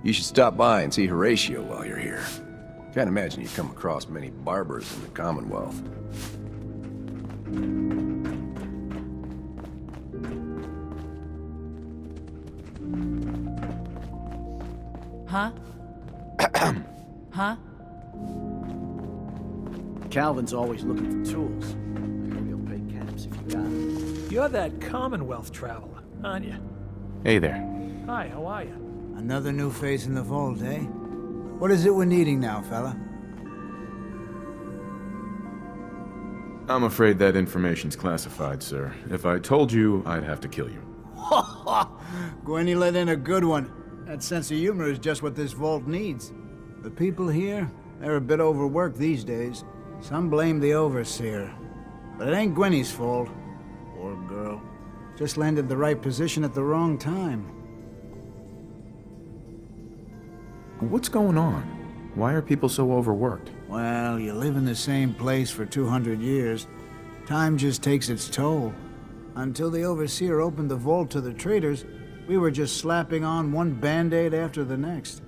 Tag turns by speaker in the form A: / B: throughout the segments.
A: You should stop by and see Horatio while you're here. Can't imagine you come across many barbers in the Commonwealth.
B: Huh? Huh?
C: Calvin's always looking for tools. Maybe he'll pay caps if you got it.
D: You're that Commonwealth traveler, aren't you?
E: Hey there.
D: Hi, how are you?
F: Another new face in the vault, eh? What is it we're needing now, fella?
E: I'm afraid that information's classified, sir. If I told you, I'd have to kill you.
F: Gwenny let in a good one. That sense of humor is just what this vault needs. The people here, they're a bit overworked these days. Some blame the overseer. But it ain't Gwenny's fault. Poor girl. Just landed the right position at the wrong time.
E: What's going on? Why are people so overworked?
F: Well, you live in the same place for 200 years. Time just takes its toll. Until the overseer opened the vault to the traders, we were just slapping on one band-aid after the next.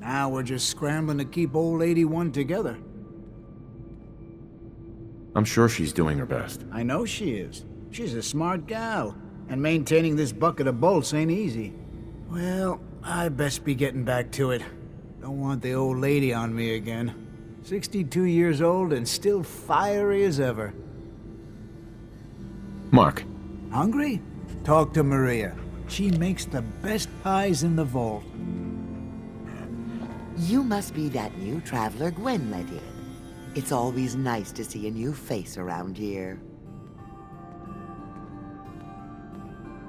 F: Now we're just scrambling to keep old 81 together.
E: I'm sure she's doing her best.
F: I know she is. She's a smart gal. And maintaining this bucket of bolts ain't easy. Well, I best be getting back to it. Don't want the old lady on me again. 62 years old and still fiery as ever.
E: Mark.
F: Hungry? Talk to Maria. She makes the best pies in the vault.
B: You must be that new traveler Gwen let in. It's always nice to see a new face around here.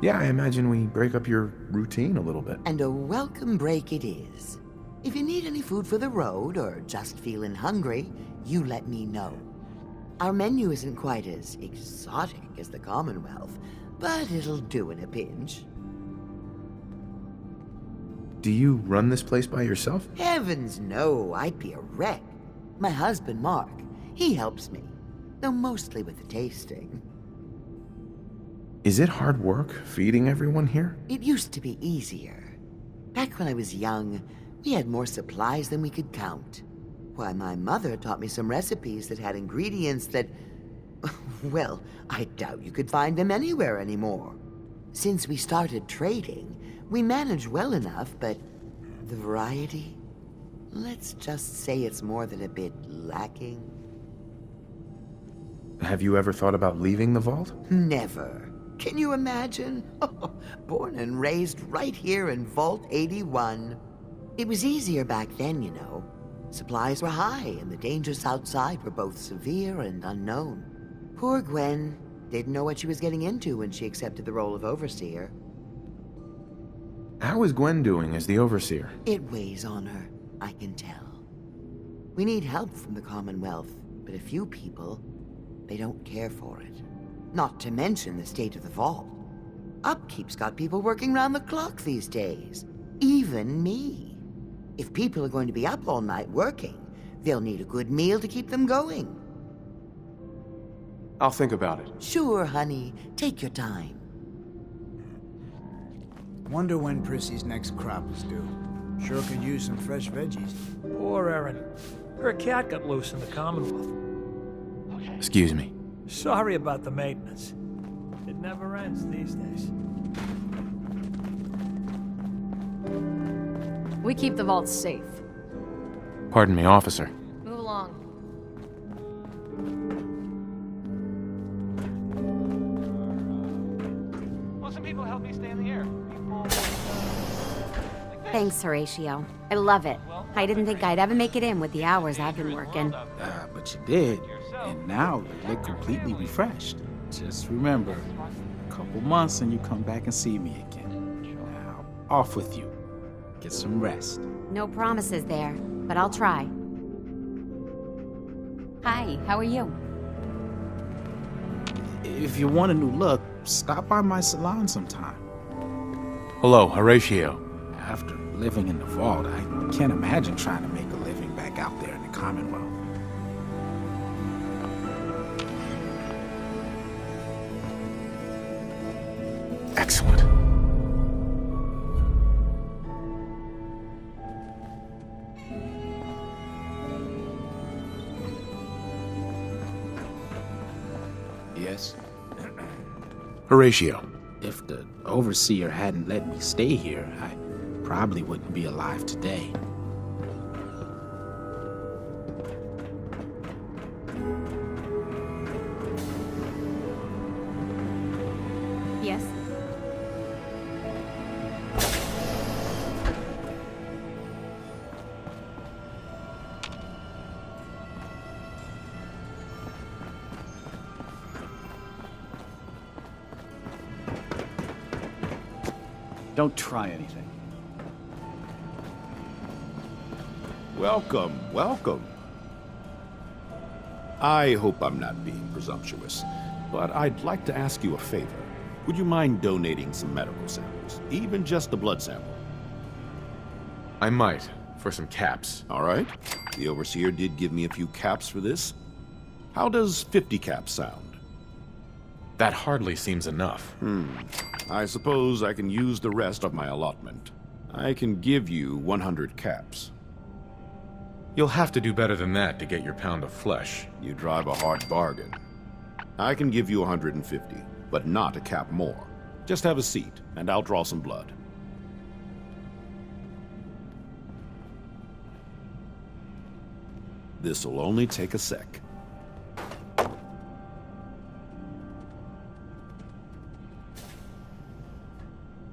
E: Yeah, I imagine we break up your routine a little bit.
B: And a welcome break it is. If you need any food for the road or just feeling hungry, you let me know. Our menu isn't quite as exotic as the Commonwealth, but it'll do in a pinch.
E: Do you run this place by yourself?
B: Heavens no, I'd be a wreck. My husband, Mark, he helps me, though mostly with the tasting.
E: Is it hard work feeding everyone here?
B: It used to be easier. Back when I was young, we had more supplies than we could count. Why, my mother taught me some recipes that had ingredients that... well, I doubt you could find them anywhere anymore. Since we started trading, we managed well enough, but the variety? Let's just say it's more than a bit lacking.
E: Have you ever thought about leaving the vault?
B: Never. Can you imagine? Born and raised right here in Vault 81. It was easier back then, you know. Supplies were high, and the dangers outside were both severe and unknown. Poor Gwen didn't know what she was getting into when she accepted the role of Overseer.
E: How is Gwen doing as the Overseer?
B: It weighs on her, I can tell. We need help from the Commonwealth, but a few people, they don't care for it. Not to mention the state of the vault. Upkeep's got people working round the clock these days. Even me. If people are going to be up all night working, they'll need a good meal to keep them going.
A: I'll think about it.
B: Sure, honey. Take your time.
F: Wonder when Prissy's next crop is due. Sure could use some fresh veggies.
D: Poor Erin. Her cat got loose in the Commonwealth.
E: Excuse me.
D: Sorry about the maintenance. It never ends these days.
G: We keep the vaults safe.
E: Pardon me, officer.
G: Move along.
H: Well, some people help me stay in the air. People
I: Thanks, Horatio. I love it. I didn't think I'd ever make it in with the hours I've been working.
C: But you did. And now you look completely refreshed. Just remember, a couple months and you come back and see me again. Now, off with you. Get some rest.
I: No promises there, but I'll try. Hi, how are you?
C: If you want a new look, stop by my salon sometime.
E: Hello, Horatio.
C: After living in the vault, I can't imagine trying to make a living back out there in the Commonwealth.
E: Excellent.
A: Yes?
E: Horatio.
C: If the overseer hadn't let me stay here, I probably wouldn't be alive today.
I: Yes?
J: Don't try anything.
K: Welcome, welcome. I hope I'm not being presumptuous, but I'd like to ask you a favor. Would you mind donating some medical samples, even just a blood sample?
E: I might, for some caps.
K: All right. The overseer did give me a few caps for this. How does 50 caps sound?
E: That hardly seems enough.
K: I suppose I can use the rest of my allotment. I can give you 100 caps.
E: You'll have to do better than that to get your pound of flesh.
K: You drive a hard bargain. I can give you 150, but not a cap more. Just have a seat, and I'll draw some blood. This'll only take a sec.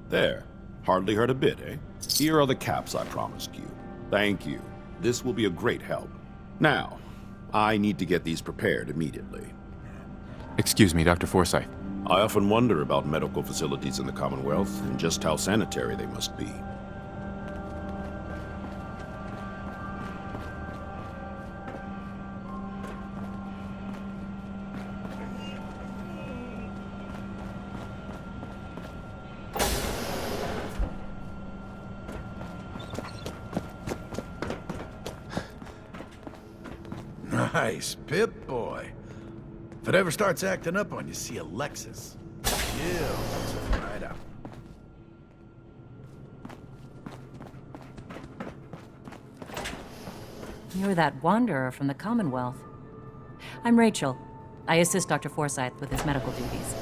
K: There. Hardly hurt a bit, eh? Here are the caps I promised you. Thank you. This will be a great help. Now, I need to get these prepared immediately.
E: Excuse me, Dr. Forsyth.
K: I often wonder about medical facilities in the Commonwealth and just how sanitary they must be.
A: Nice, Pip boy. If it ever starts acting up on you, see Alexis. Chill, right out.
L: You're that wanderer from the Commonwealth. I'm Rachel. I assist Dr. Forsyth with his medical duties.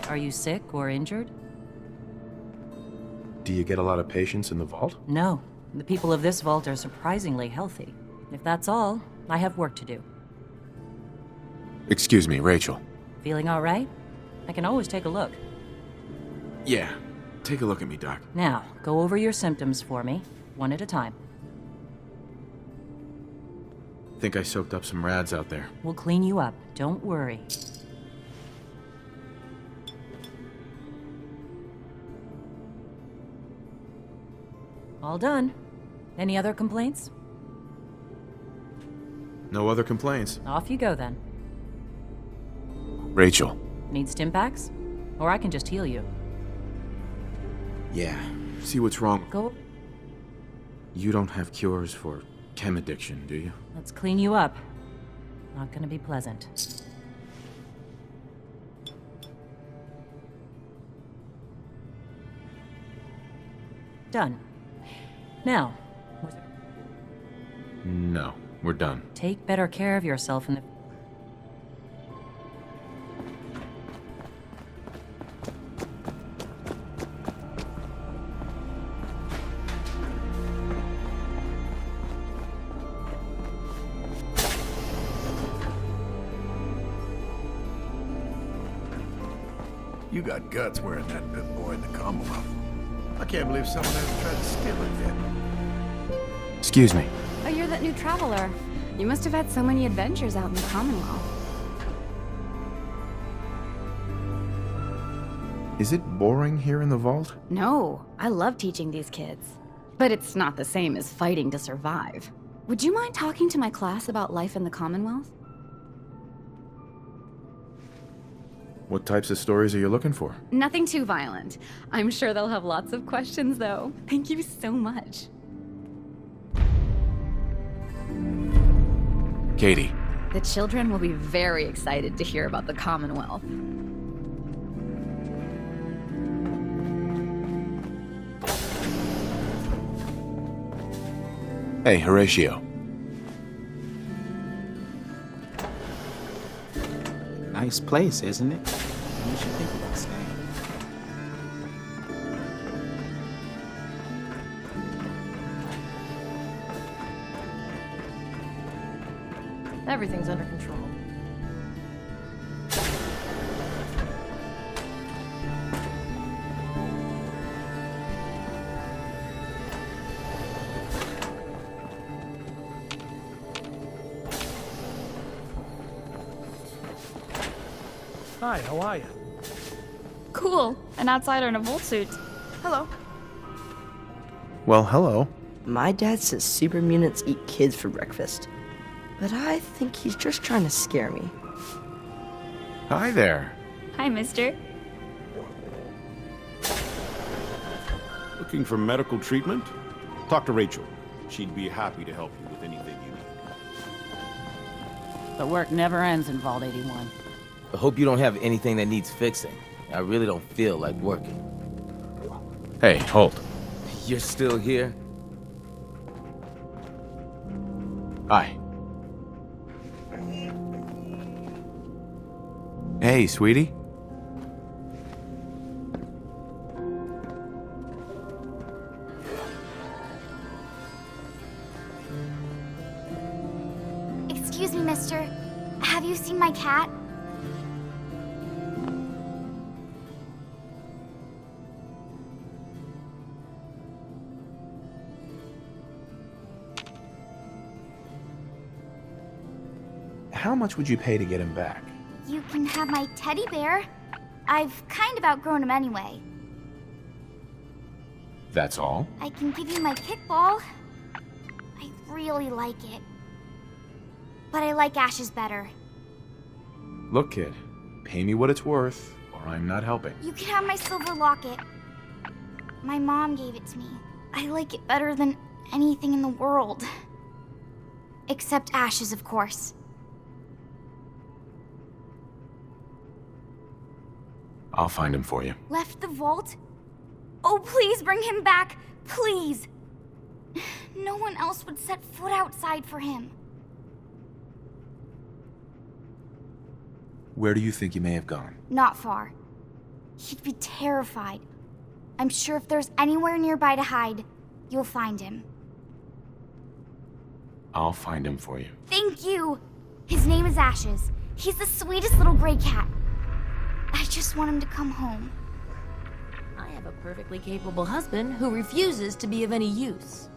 L: Are you sick or injured?
E: Do you get a lot of patients in the vault?
L: No. The people of this vault are surprisingly healthy. If that's all, I have work to do.
E: Excuse me, Rachel.
L: Feeling all right? I can always take a look.
E: Yeah, take a look at me, Doc.
L: Now, go over your symptoms for me, one at a time.
E: Think I soaked up some rads out there.
L: We'll clean you up. Don't worry. All done. Any other complaints?
E: No other complaints.
L: Off you go then.
E: Rachel.
L: Need stim packs? Or I can just heal you.
E: Yeah, see what's wrong.
L: Go.
E: You don't have cures for chem addiction, do you?
L: Let's clean you up. Not gonna be pleasant. Done. Now,
E: No, we're done.
L: take better care of yourself in the...
A: You got guts wearing that Pip boy in the Commonwealth. I can't believe someone ever tried to steal it yet.
E: Excuse me.
I: Oh, you're that new traveler. You must have had so many adventures out in the Commonwealth.
E: Is it boring here in the vault?
I: No, I love teaching these kids. But it's not the same as fighting to survive. Would you mind talking to my class about life in the Commonwealth?
E: What types of stories are you looking for?
I: Nothing too violent. I'm sure they'll have lots of questions, though. Thank you so much.
E: Katie.
I: The children will be very excited to hear about the Commonwealth.
E: Hey, Horatio.
C: I nice place, isn't it? You should think about staying.
G: Everything's under control.
D: Hi, how are you?
I: Cool. An outsider in a volt suit.
G: Hello.
M: Well, hello.
N: My dad says super mutants eat kids for breakfast. But I think he's just trying to scare me.
M: Hi there.
I: Hi, mister.
K: Looking for medical treatment? Talk to Rachel. She'd be happy to help you with anything you need.
O: The work never ends in Vault 81.
P: I hope you don't have anything that needs fixing. I really don't feel like working.
E: Hey, hold.
P: You're still here?
E: Hi.
M: Hey, sweetie.
Q: Excuse me, mister. Have you seen my cat?
M: How much would you pay to get him back?
Q: You can have my teddy bear. I've kind of outgrown him anyway.
E: That's all?
Q: I can give you my kickball. I really like it. But I like Ash's better.
E: Look, kid. Pay me what it's worth, or I'm not helping.
Q: You can have my silver locket. My mom gave it to me. I like it better than anything in the world. Except Ash's, of course.
E: I'll find him for you.
Q: Left the vault? Oh, please bring him back. Please. No one else would set foot outside for him.
M: Where do you think he may have gone?
Q: Not far. He'd be terrified. I'm sure if there's anywhere nearby to hide, you'll find him.
E: I'll find him for you.
Q: Thank you. His name is Ashes. He's the sweetest little gray cat. I just want him to come home.
O: I have a perfectly capable husband who refuses to be of any use.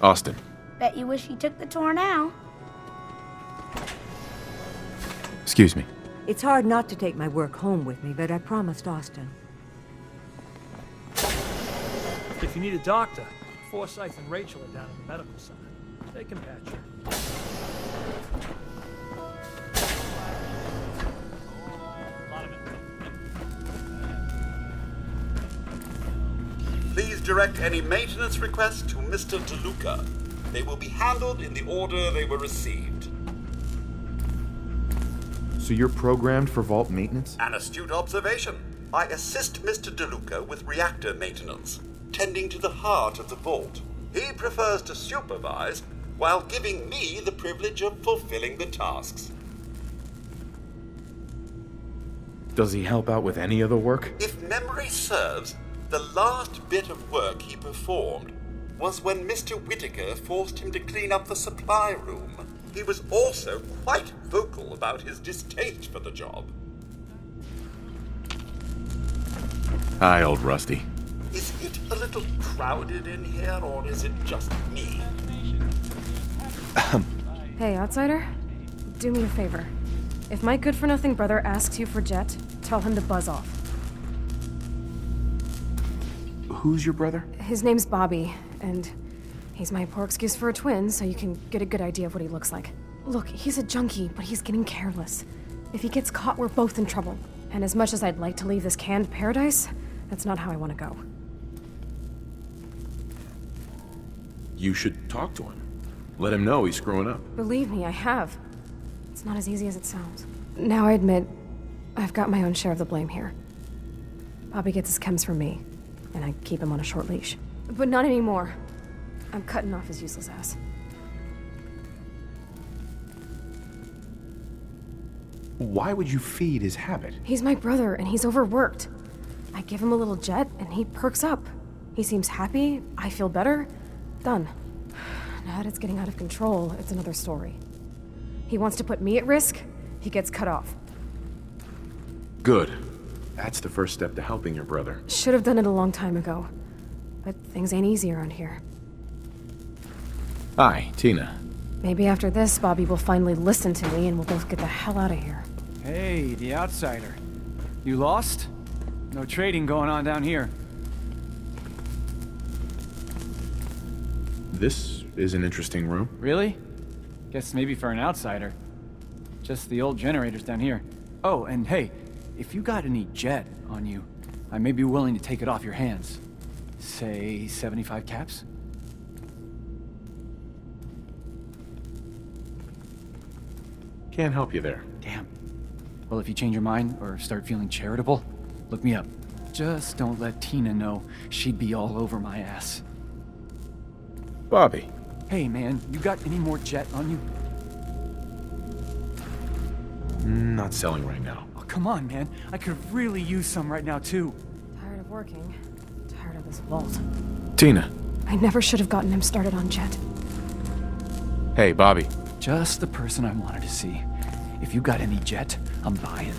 E: Austin.
Q: Bet you wish he took the tour now.
E: Excuse me.
R: It's hard not to take my work home with me, but I promised Austin.
D: If you need a doctor, Forsyth and Rachel are down at the medical center. They can patch you.
S: Please direct any maintenance requests to Mr. DeLuca. They will be handled in the order they were received.
M: So you're programmed for vault maintenance?
S: An astute observation. I assist Mr. DeLuca with reactor maintenance, tending to the heart of the vault. He prefers to supervise while giving me the privilege of fulfilling the tasks.
E: Does he help out with any other work?
S: If memory serves, the last bit of work he performed was when Mr. Whitaker forced him to clean up the supply room. He was also quite vocal about his distaste for the job.
E: Hi, old Rusty.
S: Is it a little crowded in here, or is it just me?
T: Hey, outsider. Do me a favor. If my good-for-nothing brother asks you for Jet, tell him to buzz off.
M: Who's your brother?
T: His name's Bobby, and he's my poor excuse for a twin, so you can get a good idea of what he looks like. Look, he's a junkie, but he's getting careless. If he gets caught, we're both in trouble. And as much as I'd like to leave this canned paradise, that's not how I want to go.
E: You should talk to him. Let him know he's screwing up.
T: Believe me, I have. It's not as easy as it sounds. Now I admit, I've got my own share of the blame here. Bobby gets his chems from me, and I keep him on a short leash. But not anymore. I'm cutting off his useless ass.
M: Why would you feed his habit?
T: He's my brother, and he's overworked. I give him a little jet, and he perks up. He seems happy, I feel better. Done. Now that it's getting out of control, it's another story. He wants to put me at risk, he gets cut off.
M: Good. That's the first step to helping your brother.
T: Should have done it a long time ago. But things ain't easy around here.
E: Hi, Tina.
T: Maybe after this, Bobby will finally listen to me and we'll both get the hell out of here.
J: Hey, the outsider. You lost? No trading going on down here.
M: This is an interesting room.
J: Really? Guess maybe for an outsider. Just the old generators down here. Oh, and hey, if you got any jet on you, I may be willing to take it off your hands. Say 75 caps?
M: Can't help you there.
J: Damn. Well, if you change your mind or start feeling charitable, look me up. Just don't let Tina know. She'd be all over my ass.
E: Bobby.
J: Hey, man, you got any more jet on you?
M: Not selling right now.
J: Oh, come on, man. I could really use some right now, too.
T: Tired of working. Tired of this vault.
E: Tina.
T: I never should have gotten him started on jet.
E: Hey, Bobby.
J: Just the person I wanted to see. If you got any jet, I'm buying.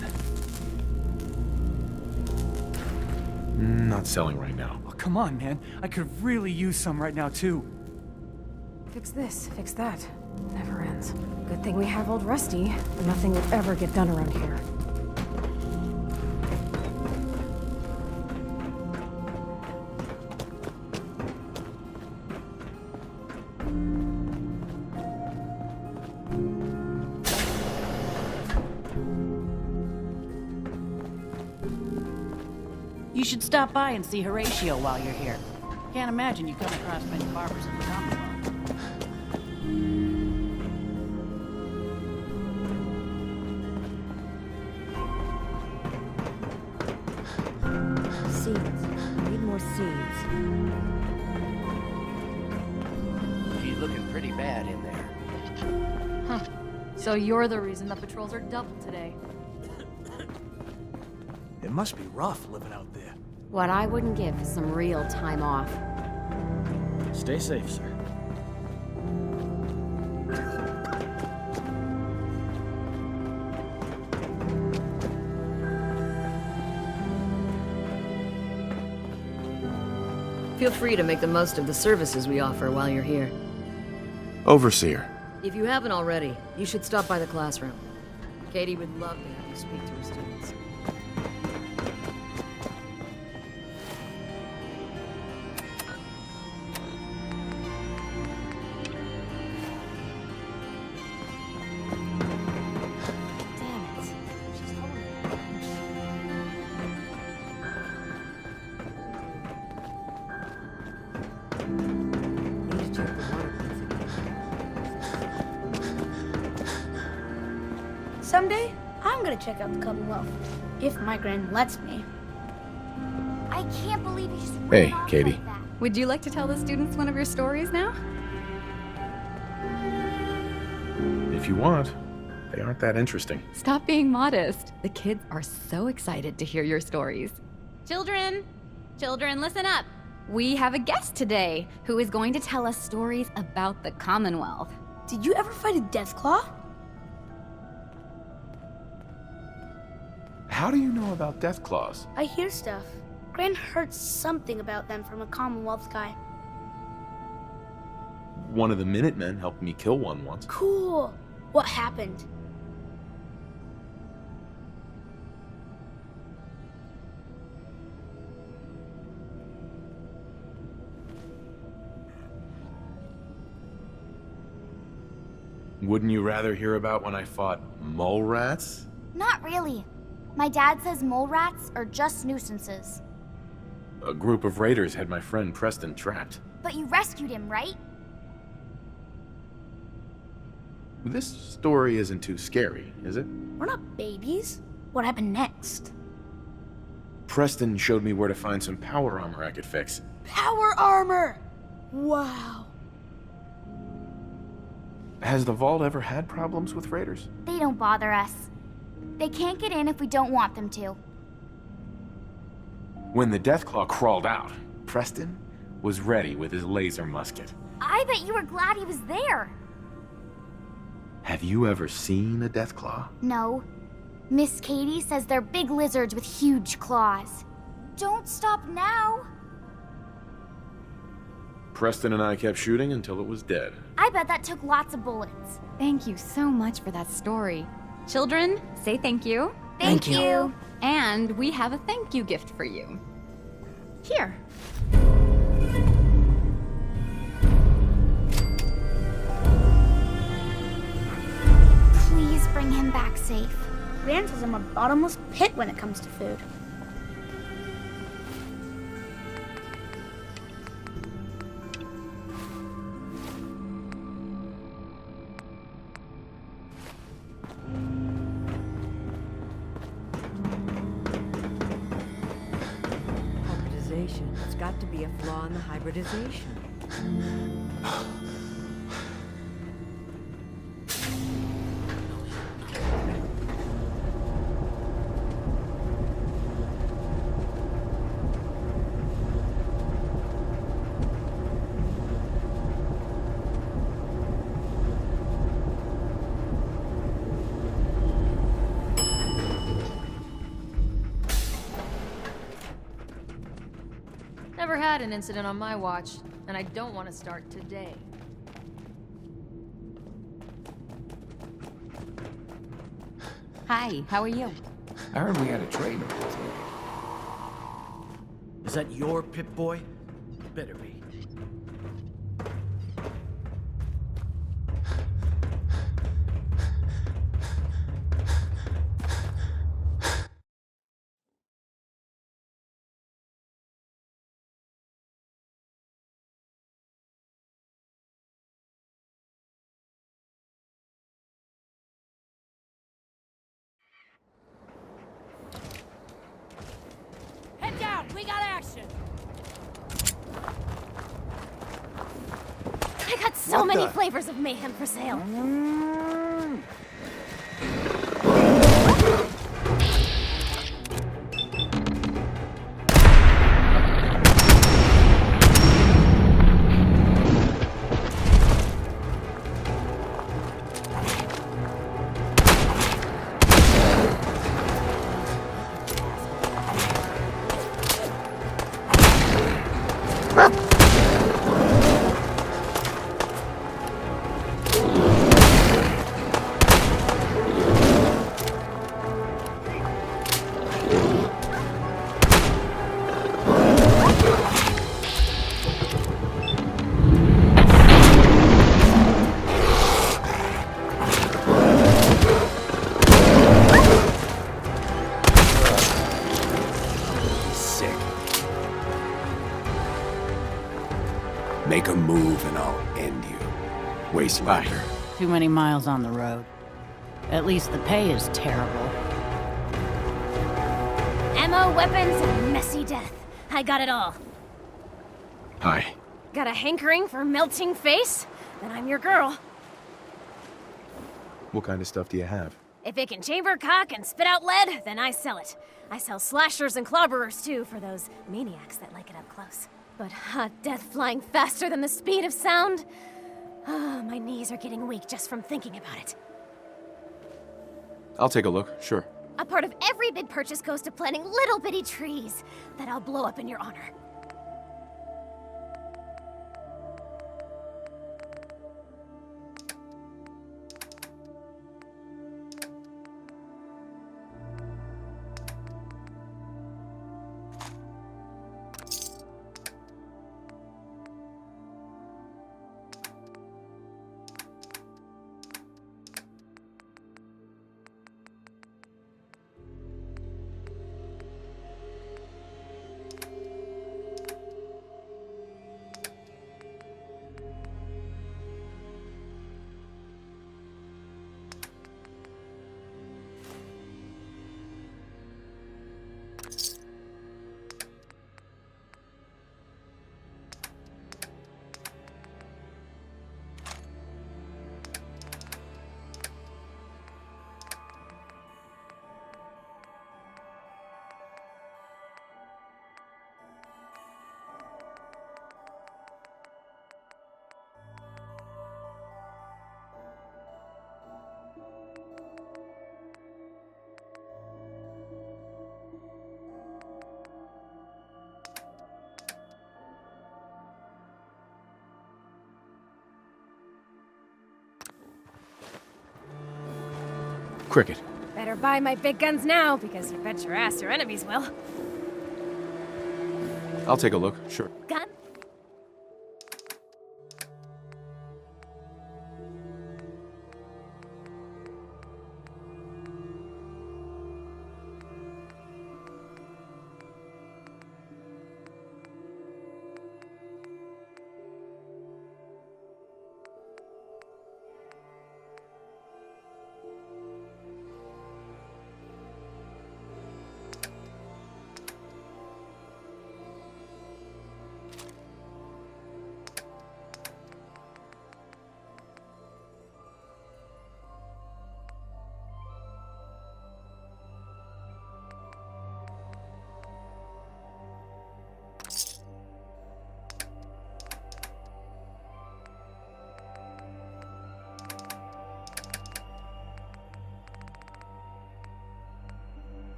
M: Not selling right now.
J: Oh, come on, man. I could really use some right now, too.
T: Fix this, fix that. Never ends. Good thing we have old Rusty. Nothing will ever get done around here.
U: You should stop by and see Horatio while you're here. Can't imagine you come across many barbers in the Commonwealth.
R: Seeds. Need more seeds.
U: She's looking pretty bad in there.
G: Huh. So you're the reason the patrols are doubled today.
D: It must be rough living out there.
O: What I wouldn't give is some real time off.
D: Stay safe, sir.
V: Feel free to make the most of the services we offer while you're here.
E: Overseer.
V: If you haven't already, you should stop by the classroom. Katie would love to have you speak to her students.
W: Someday, I'm gonna check out the Commonwealth. If my grand lets me.
Q: I can't believe you just
E: Hey, Katie.
I: Would you like to tell the students one of your stories now?
M: If you want. They aren't that interesting.
I: Stop being modest. The kids are so excited to hear your stories. Children, listen up. We have a guest today who is going to tell us stories about the Commonwealth.
W: Did you ever fight a Deathclaw?
M: How do you know about Deathclaws?
W: I hear stuff. Gran heard something about them from a Commonwealth guy.
M: One of the Minutemen helped me kill one once.
W: Cool. What happened?
M: Wouldn't you rather hear about when I fought mole rats?
Q: Not really. My dad says mole rats are just nuisances.
M: A group of raiders had my friend Preston trapped.
Q: But you rescued him, right?
M: This story isn't too scary, is it?
W: We're not babies. What happened next?
M: Preston showed me where to find some power armor I could fix.
W: Power armor! Wow.
M: Has the vault ever had problems with raiders?
Q: They don't bother us. They can't get in if we don't want them to.
M: When the Deathclaw crawled out, Preston was ready with his laser musket.
Q: I bet you were glad he was there.
M: Have you ever seen a Deathclaw?
Q: No. Miss Katie says they're big lizards with huge claws. Don't stop now.
M: Preston and I kept shooting until it was dead.
Q: I bet that took lots of bullets.
I: Thank you so much for that story. Children, say thank you.
Q: Thank you.
I: And we have a thank you gift for you. Here.
Q: Please bring him back safe.
W: Gran says I'm a bottomless pit when it comes to food.
R: Hybridization. It's got to be a flaw in the hybridization.
G: Never had an incident on my watch, and I don't want to start today.
I: Hi, how are you?
B: I heard we had a trader.
F: Is that your Pip-Boy? Better be.
U: Head down! We got action!
W: I got so many flavors of mayhem for sale.
B: Make a move and I'll end you. Wastelander.
U: Too many miles on the road. At least the pay is terrible.
W: Ammo, weapons, and messy death. I got it all.
B: Hi.
W: Got a hankering for melting face? Then I'm your girl.
E: What kind of stuff do you have?
W: If it can chamber cock and spit out lead, then I sell it. I sell slashers and clobberers too for those maniacs that like it up close. But hot death flying faster than the speed of sound? Ah, my knees are getting weak just from thinking about it.
E: I'll take a look, sure.
W: A part of every big purchase goes to planting little bitty trees that I'll blow up in your honor.
J: Cricket.
W: Better buy my big guns now, because you bet your ass your enemies will.
E: I'll take a look, sure.
W: Gun?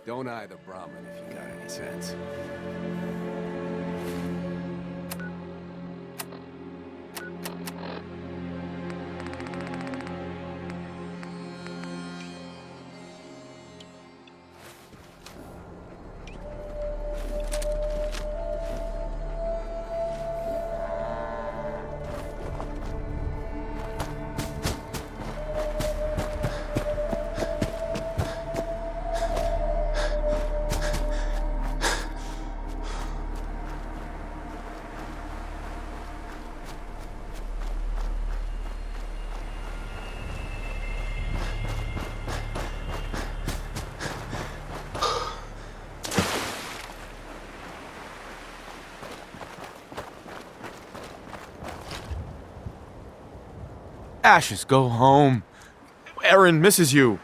B: Don't eye the Brahmin if you got any sense.
E: Ashes, go home. Aaron misses you.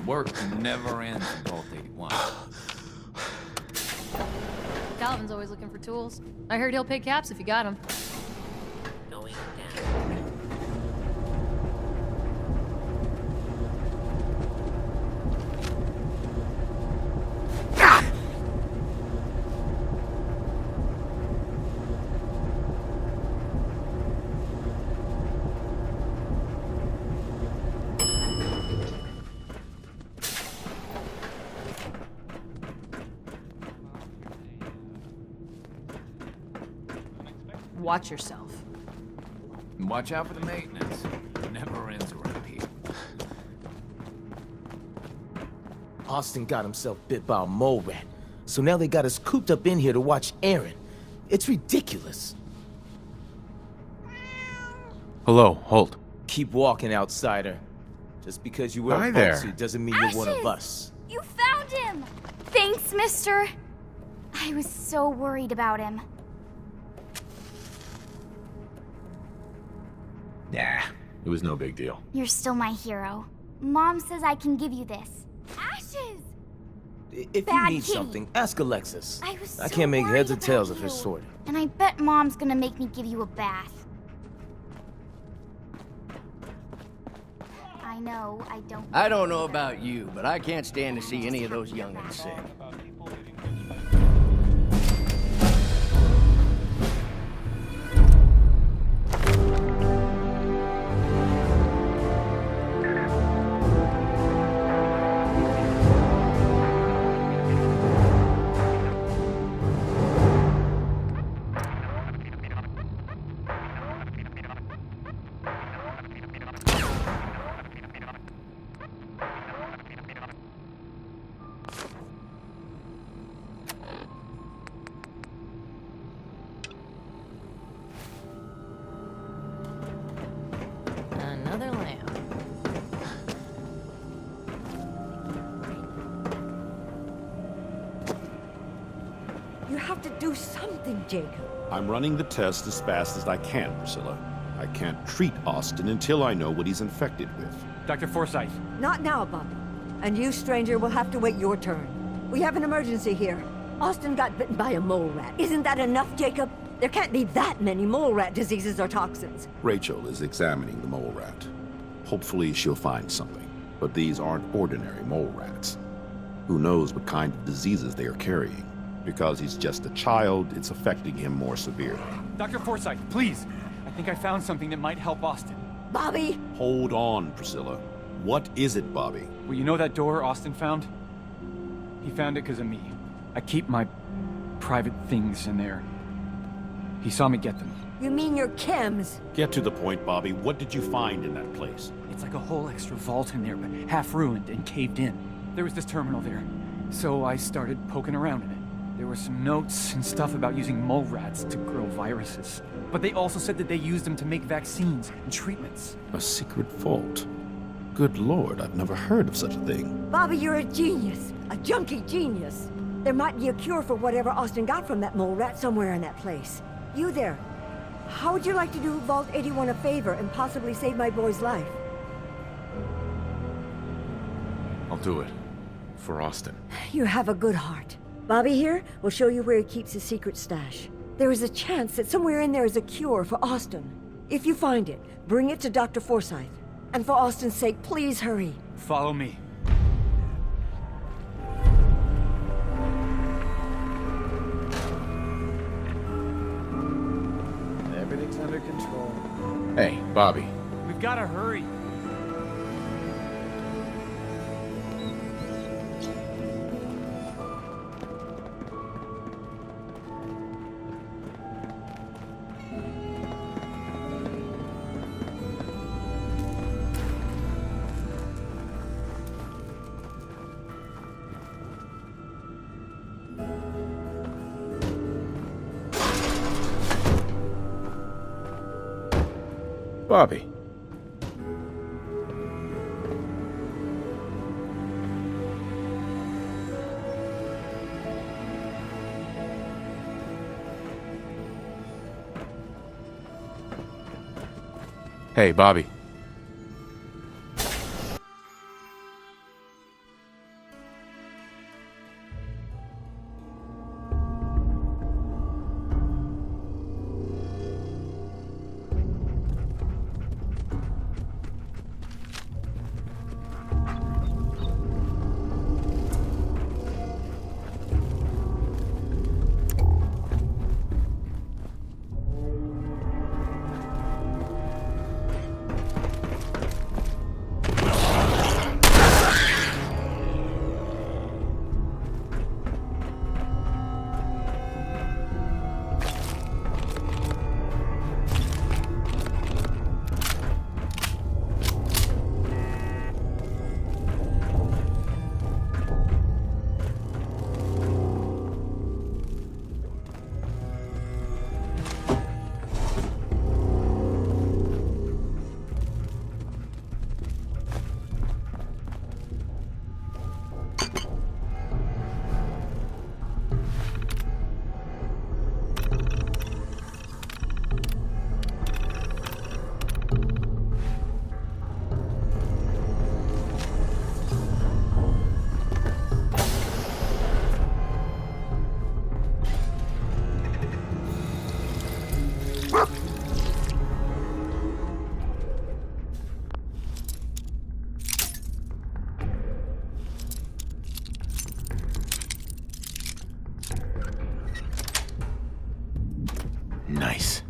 A: Work never ends in Vault 81.
G: Calvin's always looking for tools. I heard he'll pay caps if you got them.
O: Going down.
G: Watch yourself.
A: Watch out for the maintenance. Never ends around here.
P: Austin got himself bit by a mole rat, so now they got us cooped up in here to watch Aaron. It's ridiculous.
E: Hello, Holt.
P: Keep walking, outsider. Just because you wear
E: Hi
P: a
E: there.
P: boat suit doesn't mean you're one of us.
Q: You found him! Thanks, mister. I was so worried about him.
E: Nah, it was no big deal.
Q: You're still my hero. Mom says I can give you this. Ashes!
P: If
Q: Bad
P: you need
Q: kitty.
P: something, ask Alexis.
Q: I was
P: I
Q: so
P: can't make heads or
Q: worried
P: tails
Q: about
P: of her
Q: you.
P: sort.
Q: And I bet Mom's gonna make me give you a bath. I know, I don't...
H: I don't know about you, but I can't stand to see any of those young'uns sick.
R: have to do something, Jacob.
K: I'm running the test as fast as I can, Priscilla. I can't treat Austin until I know what he's infected with.
J: Dr. Forsyth.
R: Not now, Bobby. And you, stranger, will have to wait your turn. We have an emergency here. Austin got bitten by a mole rat. Isn't that enough, Jacob? There can't be that many mole rat diseases or toxins.
K: Rachel is examining the mole rat. Hopefully she'll find something. But these aren't ordinary mole rats. Who knows what kind of diseases they are carrying? Because he's just a child, it's affecting him more severely.
J: Dr. Forsyth, please. I think I found something that might help Austin.
R: Bobby!
K: Hold on, Priscilla. What is it, Bobby?
J: Well, you know that door Austin found? He found it because of me. I keep my private things in there. He saw me get them.
R: You mean your chems?
K: Get to the point, Bobby. What did you find in that place?
J: It's like a whole extra vault in there, but half ruined and caved in. There was this terminal there, so I started poking around in it. There were some notes and stuff about using mole rats to grow viruses. But they also said that they used them to make vaccines and treatments.
K: A secret vault? Good Lord, I've never heard of such a thing.
R: Bobby, you're a genius. A junkie genius. There might be a cure for whatever Austin got from that mole rat somewhere in that place. You there. How would you like to do Vault 81 a favor and possibly save my boy's life?
E: I'll do it. For Austin.
R: You have a good heart. Bobby here will show you where he keeps his secret stash. There is a chance that somewhere in there is a cure for Austin. If you find it, bring it to Dr. Forsyth. And for Austin's sake, please hurry.
J: Follow me.
D: Everything's under control.
E: Hey, Bobby.
J: We've got to hurry.
E: Bobby. Hey, Bobby. Nice.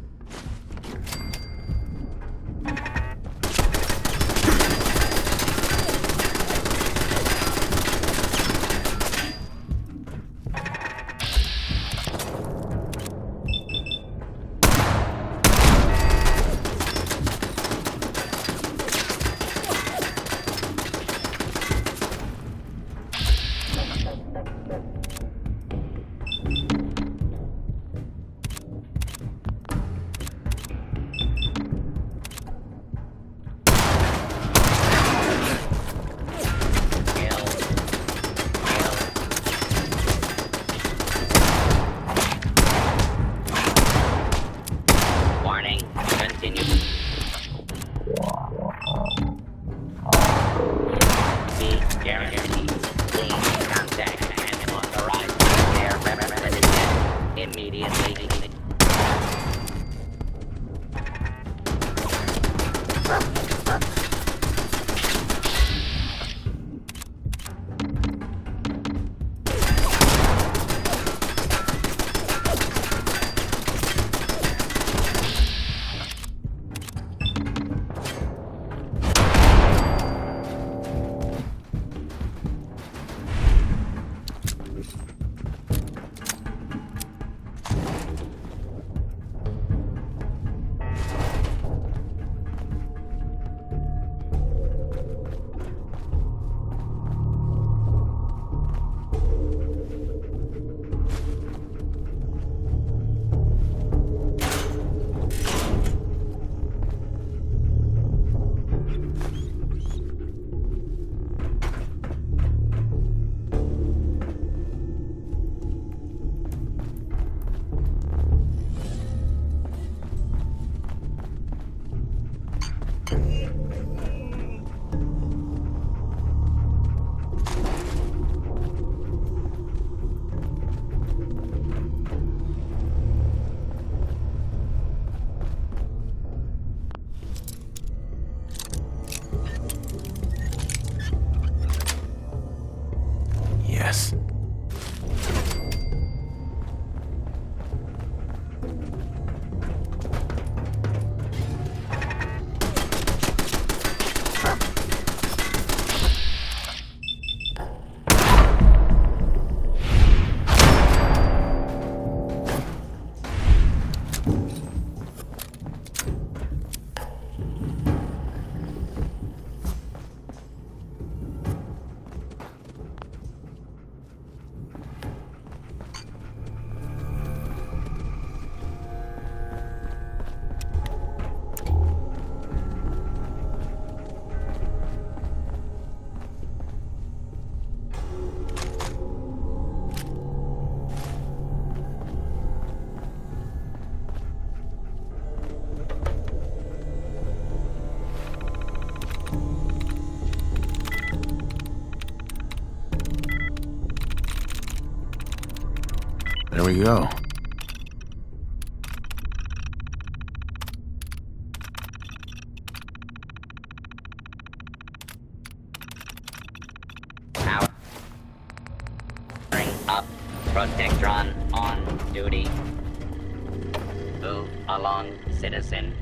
B: ass. There we go.
C: Up. Protectron on duty. Move along, citizen.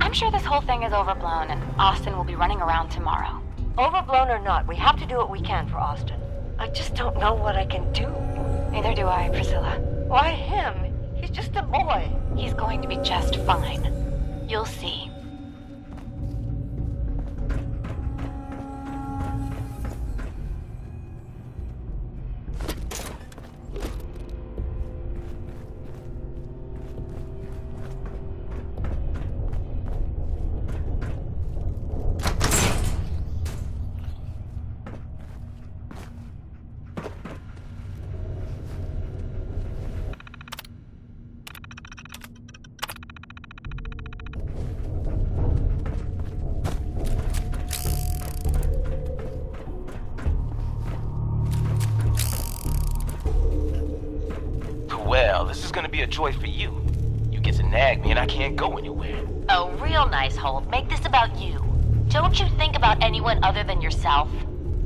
L: I'm sure this whole thing is overblown, and Austin will be running around tomorrow.
R: Overblown or not, we have to do what we can for Austin. I just don't know what I can do.
L: Neither do I, Priscilla.
R: Why him? He's just a boy.
L: He's going to be just fine. You'll see.
N: Well, this is gonna be a joy for you. You get to nag me and I can't go anywhere.
O: Oh, real nice, Holt. Make this about you. Don't you think about anyone other than yourself?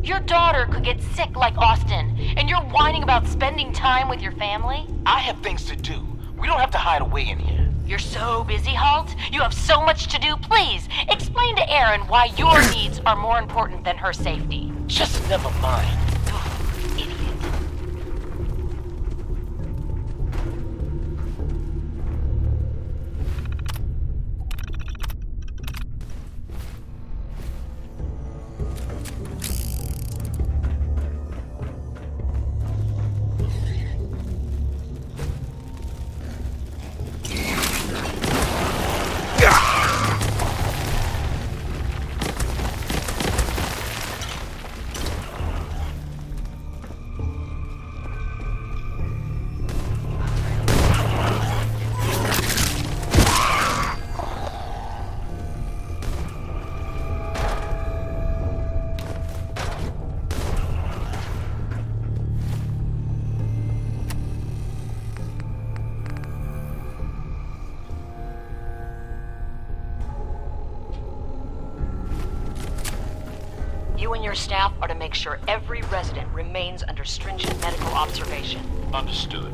O: Your daughter could get sick like Austin, and you're whining about spending time with your family?
N: I have things to do. We don't have to hide away in here.
O: You're so busy, Holt. You have so much to do. Please, explain to Erin why your needs are more important than her safety.
N: Just never mind.
S: You and your staff are to make sure every resident remains under stringent medical observation.
T: Understood.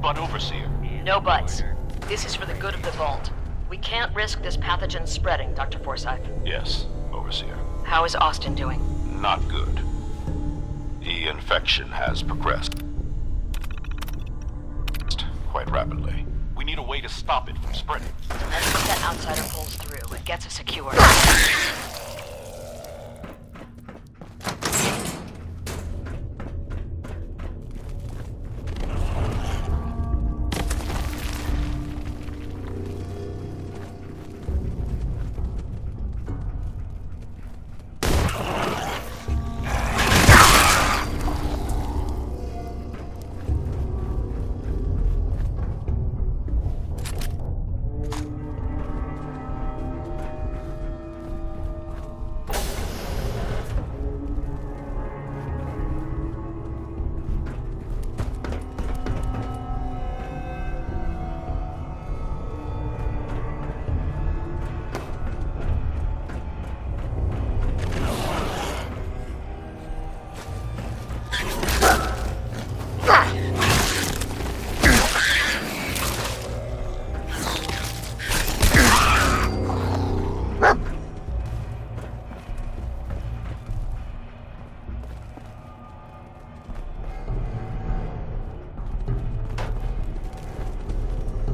T: But Overseer...
S: No buts. This is for the good of the Vault. We can't risk this pathogen spreading, Dr. Forsyth.
T: Yes, Overseer.
S: How is Austin doing?
T: Not good. The infection has progressed quite rapidly. We need a way to stop it from spreading.
S: Let's hope that outsider pulls through and gets us secure.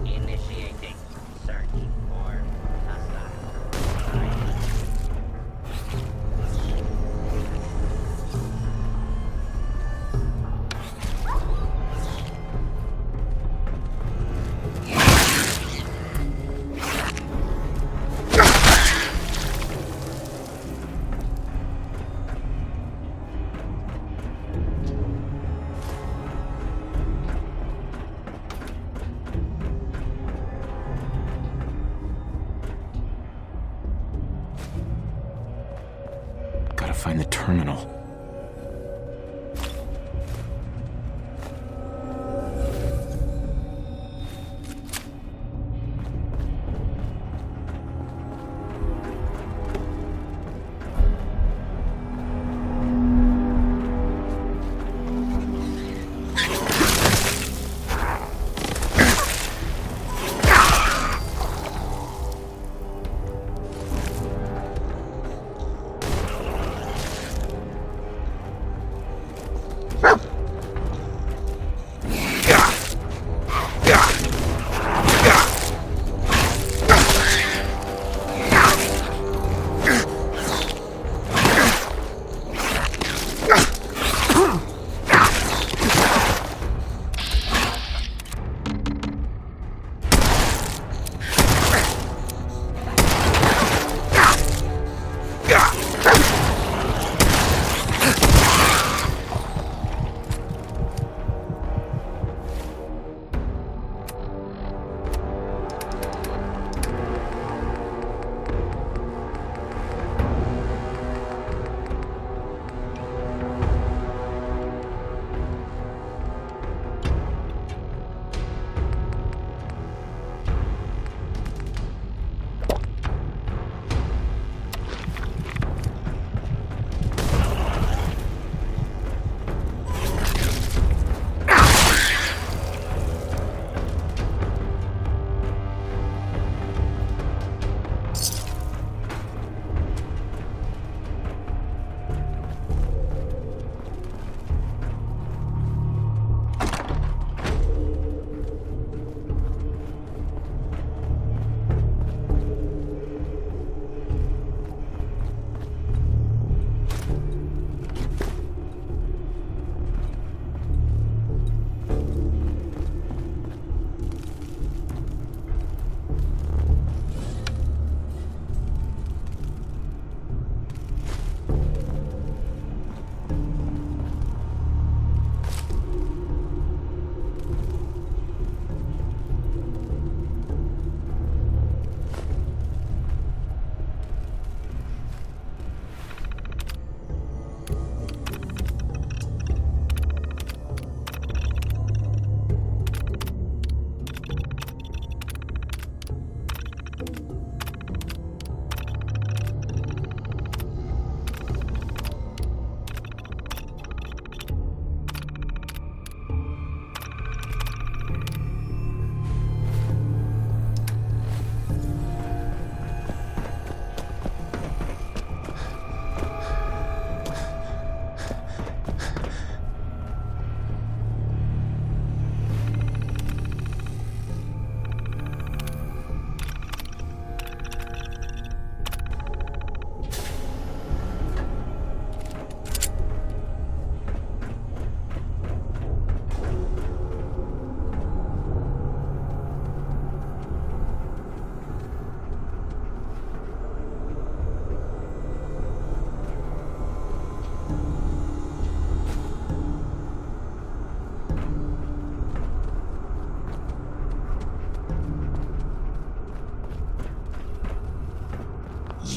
C: Initiating search for hostile.
M: Gotta find the terminal.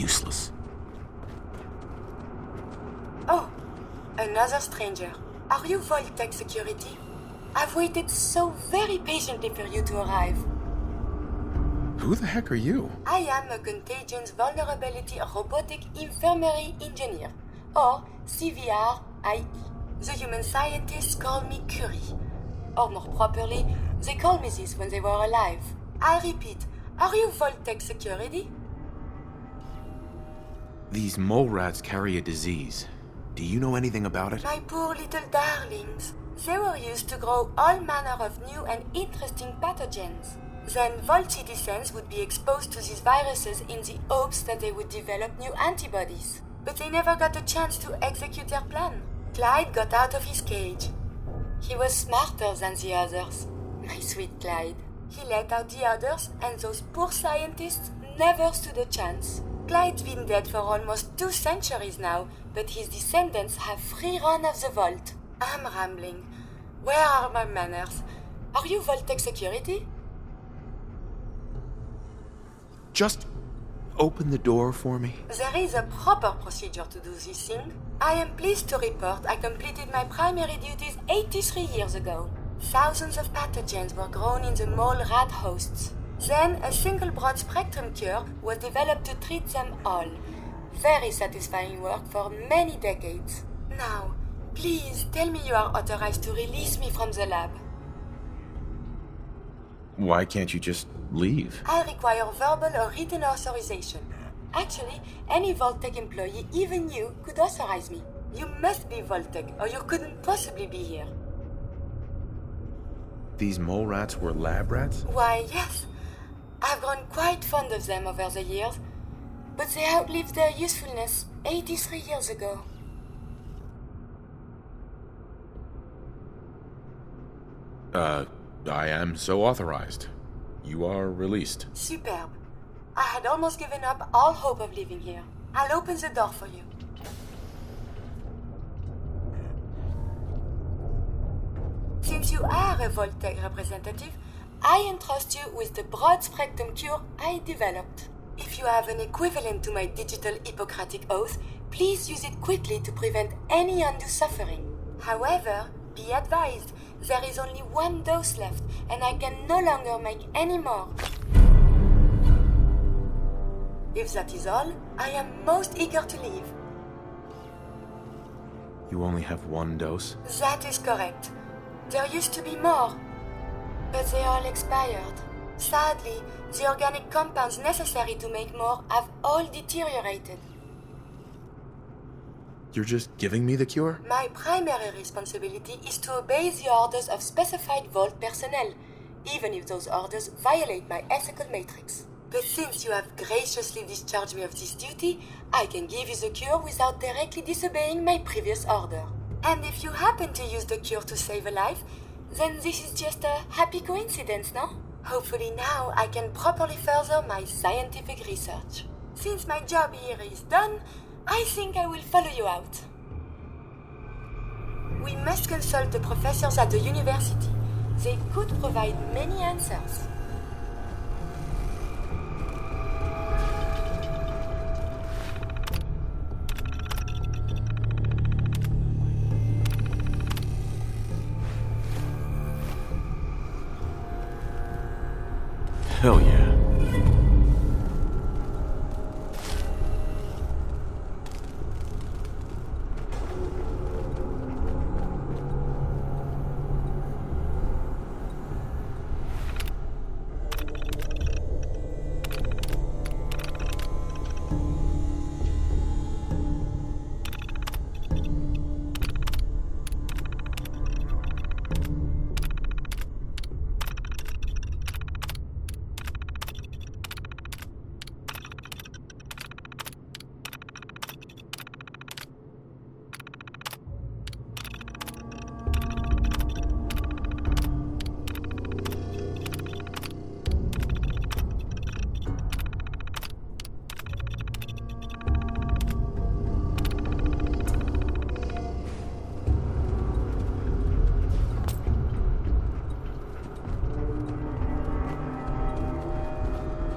K: useless.
F: Oh, another stranger. Are you Vault-Tec security? I've waited so very patiently for you to arrive.
M: Who the heck are you?
F: I am a Contagions Vulnerability Robotic Infirmary Engineer, or CVR-IE. The human scientists call me Curie. Or more properly, they called me this when they were alive. I repeat, are you Vault-Tec security?
M: These mole rats carry a disease. Do you know anything about it?
F: My poor little darlings. They were used to grow all manner of new and interesting pathogens. Then Vault citizens would be exposed to these viruses in the hopes that they would develop new antibodies. But they never got a chance to execute their plan. Clyde got out of his cage. He was smarter than the others. My sweet Clyde. He let out the others, and those poor scientists never stood a chance. Clyde's been dead for almost 2 centuries now, but his descendants have free run of the vault. I'm rambling. Where are my manners? Are you Vault-Tec security?
M: Just open the door for me.
F: There is a proper procedure to do this thing. I am pleased to report I completed my primary duties 83 years ago. Thousands of pathogens were grown in the mole rat hosts. Then a single broad-spectrum cure was developed to treat them all. Very satisfying work for many decades. Now, please tell me you are authorized to release me from the lab.
M: Why can't you just leave?
F: I require verbal or written authorization. Actually, any Vault-Tec employee, even you, could authorize me. You must be Vault-Tec, or you couldn't possibly be here.
M: These mole rats were lab rats?
F: Why, yes. I've grown quite fond of them over the years, but they outlived their usefulness 83 years ago.
M: I am so authorized. You are released.
F: Superb. I had almost given up all hope of living here. I'll open the door for you. Since you are a Vault-Tec representative, I entrust you with the broad-spectrum cure I developed. If you have an equivalent to my digital Hippocratic oath, please use it quickly to prevent any undue suffering. However, be advised, there is only 1 dose left, and I can no longer make any more. If that is all, I am most eager to leave.
M: You only have 1 dose?
F: That is correct. There used to be more, but they all expired. Sadly, the organic compounds necessary to make more have all deteriorated.
M: You're just giving me the cure?
F: My primary responsibility is to obey the orders of specified Vault personnel, even if those orders violate my ethical matrix. But since you have graciously discharged me of this duty, I can give you the cure without directly disobeying my previous order. And if you happen to use the cure to save a life, then this is just a happy coincidence, no? Hopefully now I can properly further my scientific research. Since my job here is done, I think I will follow you out. We must consult the professors at the university. They could provide many answers.
M: Hell yeah.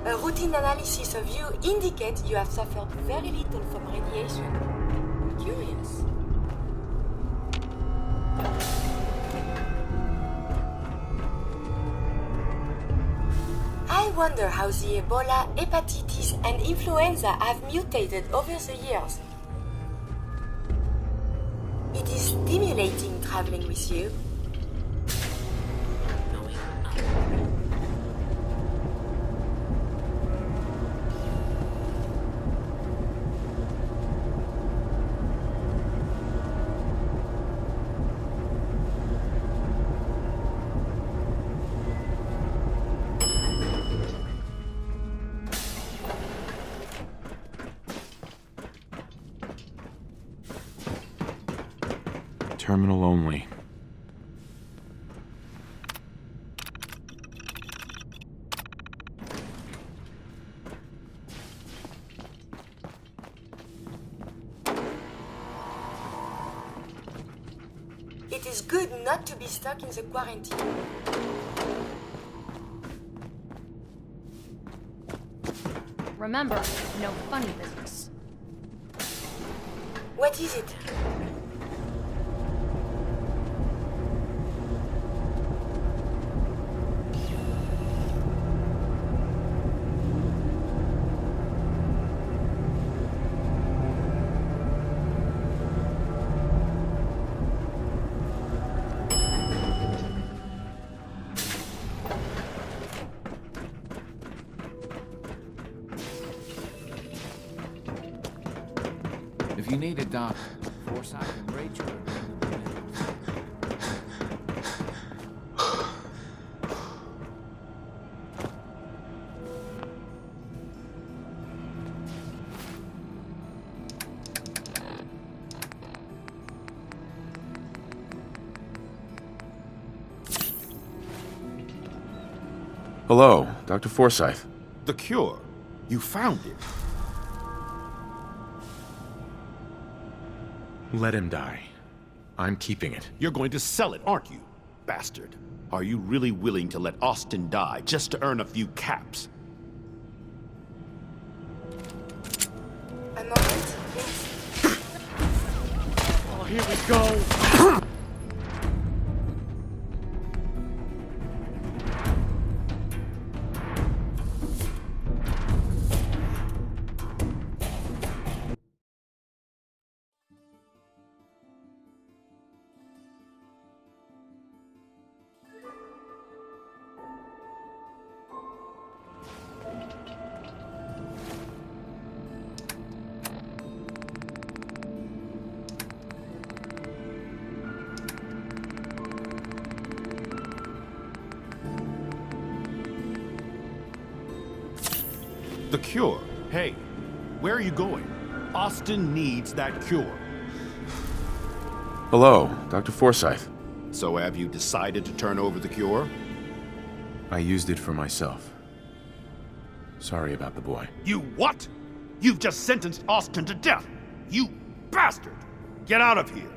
F: A routine analysis of you indicates you have suffered very little from radiation. Curious. I wonder how the Ebola, hepatitis, and influenza have mutated over the years. It is stimulating traveling with you.
E: Terminal only.
F: It is good not to be stuck in the quarantine.
G: Remember, no funny business.
F: What is it?
A: If you need a doctor, Forsyth and Rachel.
E: Hello, Dr. Forsyth.
K: The cure. You found it.
E: Let him die. I'm keeping it.
K: You're going to sell it, aren't you, bastard? Are you really willing to let Austin die just to earn a few caps?
F: A moment, please.
J: Oh, here we go.
K: The cure? Hey, where are you going? Austin needs that cure.
E: Hello, Dr. Forsyth.
K: So have you decided to turn over the cure?
E: I used it for myself. Sorry about the boy.
K: You what? You've just sentenced Austin to death! You bastard! Get out of here!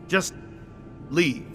K: Just leave.